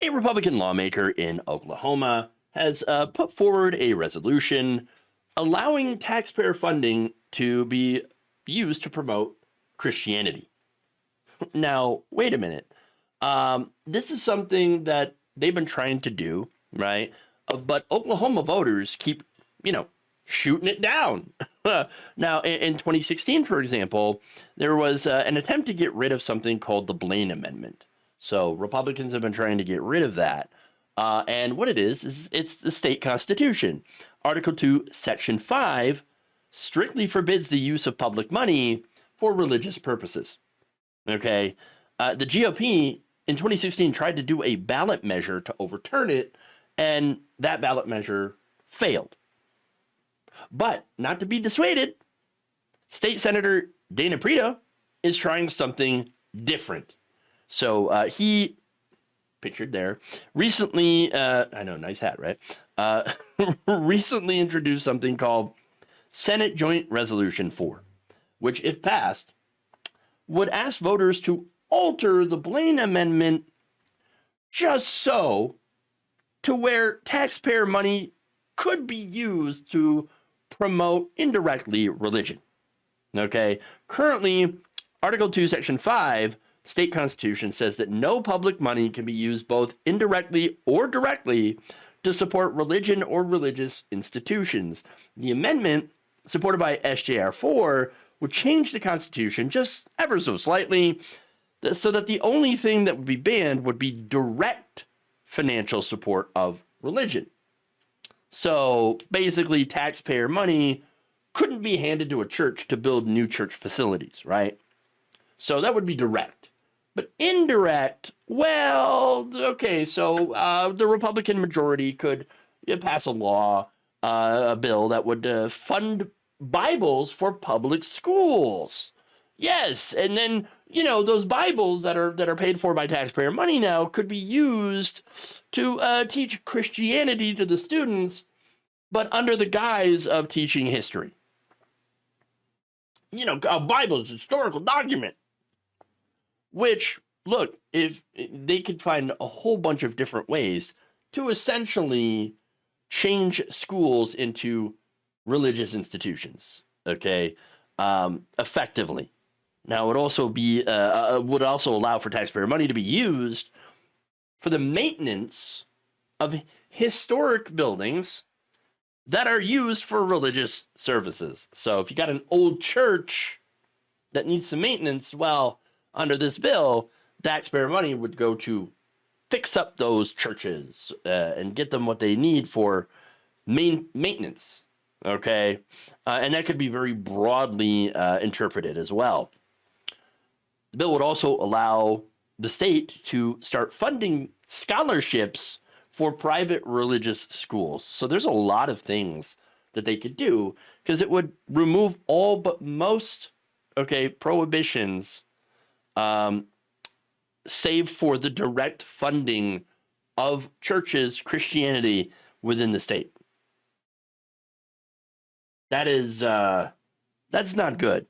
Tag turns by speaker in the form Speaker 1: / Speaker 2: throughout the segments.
Speaker 1: A Republican lawmaker in Oklahoma has put forward a resolution allowing taxpayer funding to be used to promote Christianity. Now, wait a minute. This is something that they've been trying to do, right? But Oklahoma voters keep, shooting it down. Now, in 2016, for example, there was an attempt to get rid of something called the Blaine Amendment. So Republicans have been trying to get rid of that. And what it is it's the state constitution. Article 2, Section 5 strictly forbids the use of public money for religious purposes. Okay. The GOP in 2016 tried to do a ballot measure to overturn it, and that ballot measure failed. But not to be dissuaded, State Senator Dana Prito is trying something different. So he, pictured there, recently, I know, nice hat, right? Recently introduced something called Senate Joint Resolution 4, which, if passed, would ask voters to alter the Blaine Amendment just so to where taxpayer money could be used to promote indirectly religion. Okay, currently, Article 2, Section 5, state constitution says that no public money can be used both indirectly or directly to support religion or religious institutions. The amendment, supported by SJR 4, would change the Constitution just ever so slightly so that the only thing that would be banned would be direct financial support of religion. So basically, taxpayer money couldn't be handed to a church to build new church facilities, right? So that would be direct. But indirect, well, okay, so the Republican majority could pass a law, a bill that would fund Bibles for public schools. Yes, and then, those Bibles that are paid for by taxpayer money now could be used to teach Christianity to the students, but under the guise of teaching history. A Bible is a historical document. Which, look, if they could find a whole bunch of different ways to essentially change schools into religious institutions, okay, effectively. Now, it would also allow for taxpayer money to be used for the maintenance of historic buildings that are used for religious services. So, if you got an old church that needs some maintenance, well, under this bill, taxpayer money would go to fix up those churches and get them what they need for maintenance, okay? And that could be very broadly interpreted as well. The bill would also allow the state to start funding scholarships for private religious schools. So there's a lot of things that they could do because it would remove all but most, prohibitions save for the direct funding of churches, Christianity within the state. That is, that's not good.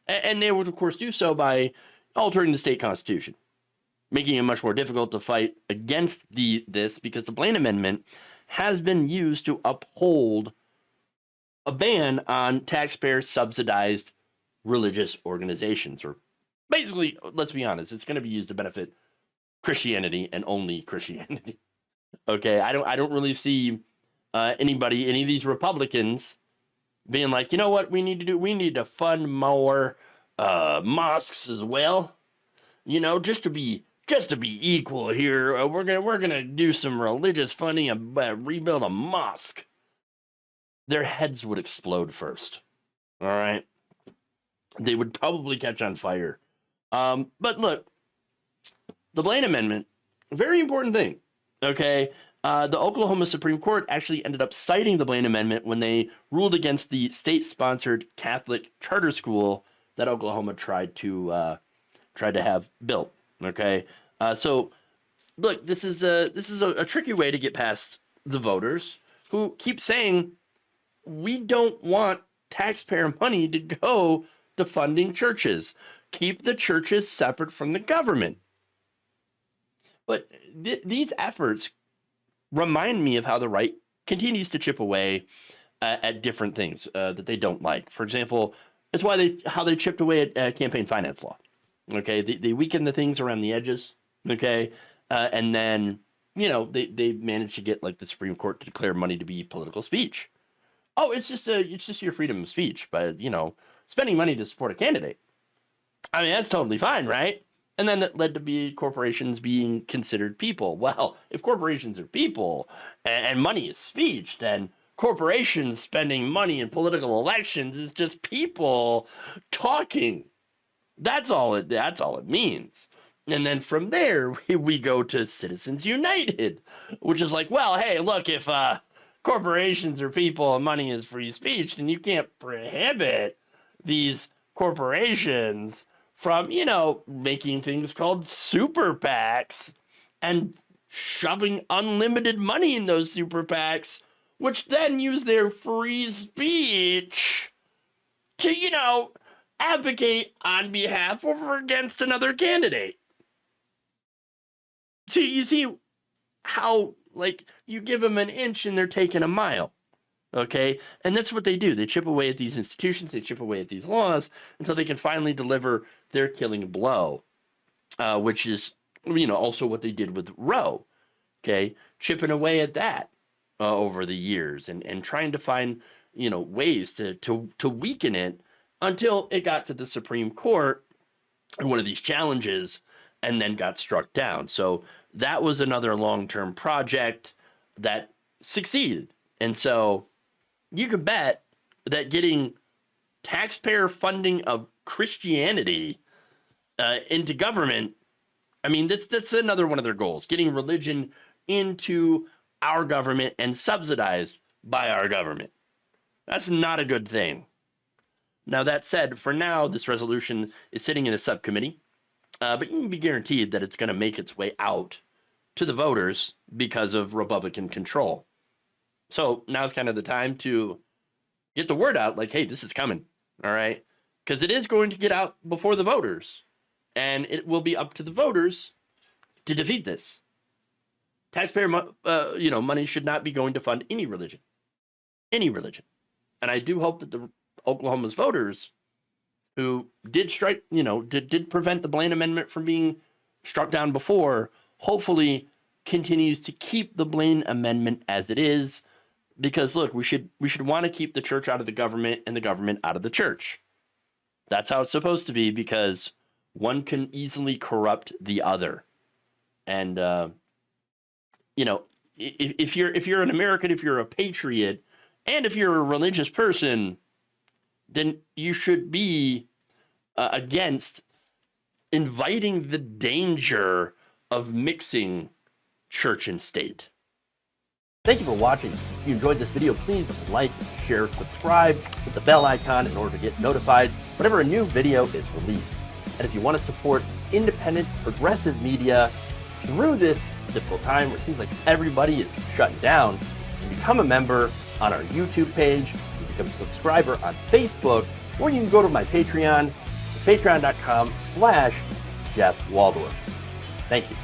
Speaker 1: And they would, of course, do so by altering the state constitution, making it much more difficult to fight against this because the Blaine Amendment has been used to uphold a ban on taxpayer-subsidized religious organizations, or basically, let's be honest, it's going to be used to benefit Christianity and only Christianity. Okay, I don't really see any of these Republicans being like, you know what, we need to fund more mosques as well. Just to be equal here, we're gonna do some religious funding and rebuild a mosque. Their heads would explode first. All right, they would probably catch on fire. But look, the Blaine Amendment, very important thing, okay? The Oklahoma Supreme Court actually ended up citing the Blaine Amendment when they ruled against the state-sponsored Catholic charter school that Oklahoma tried to have built, okay? So, look, this is a tricky way to get past the voters who keep saying, we don't want taxpayer money to go to funding churches. Keep the churches separate from the government. But these efforts remind me of how the right continues to chip away at different things that they don't like. For example, it's how they chipped away at campaign finance law. Okay, they weakened the things around the edges. Okay, and then they managed to get like the Supreme Court to declare money to be political speech. Oh, it's just your freedom of speech, but spending money to support a candidate. I mean, that's totally fine, right? And then that led to corporations being considered people. Well, if corporations are people and money is speech, then corporations spending money in political elections is just people talking. That's all it means. And then from there, we go to Citizens United, which is like, well, hey, look, if corporations are people and money is free speech, then you can't prohibit these corporations from, making things called super PACs and shoving unlimited money in those super PACs, which then use their free speech to, advocate on behalf of or against another candidate. So you see how, you give them an inch and they're taking a mile. Okay, and that's what they do. They chip away at these institutions, they chip away at these laws until they can finally deliver their killing blow, which is, also what they did with Roe. Okay, chipping away at that over the years and trying to find, ways to weaken it until it got to the Supreme Court and one of these challenges and then got struck down. So that was another long-term project that succeeded. And so you can bet that getting taxpayer funding of Christianity into government, I mean, that's another one of their goals, getting religion into our government and subsidized by our government. That's not a good thing. Now, that said, for now, this resolution is sitting in a subcommittee, but you can be guaranteed that it's going to make its way out to the voters because of Republican control. So now's kind of the time to get the word out, like, hey, this is coming, all right? Because it is going to get out before the voters, and it will be up to the voters to defeat this. Taxpayer, money should not be going to fund any religion, and I do hope that the Oklahoma's voters, who did strike, did prevent the Blaine Amendment from being struck down before, hopefully continues to keep the Blaine Amendment as it is. Because look, we should want to keep the church out of the government and the government out of the church. That's how it's supposed to be, because one can easily corrupt the other. And if you're an American, if you're a patriot, and if you're a religious person, then you should be against inviting the danger of mixing church and state. Thank you for watching. If you enjoyed this video, please like, share, subscribe, hit the bell icon in order to get notified whenever a new video is released. And if you want to support independent, progressive media through this difficult time where it seems like everybody is shutting down, you can become a member on our YouTube page, you can become a subscriber on Facebook, or you can go to my Patreon. It's patreon.com/Jeff Waldorf. Thank you.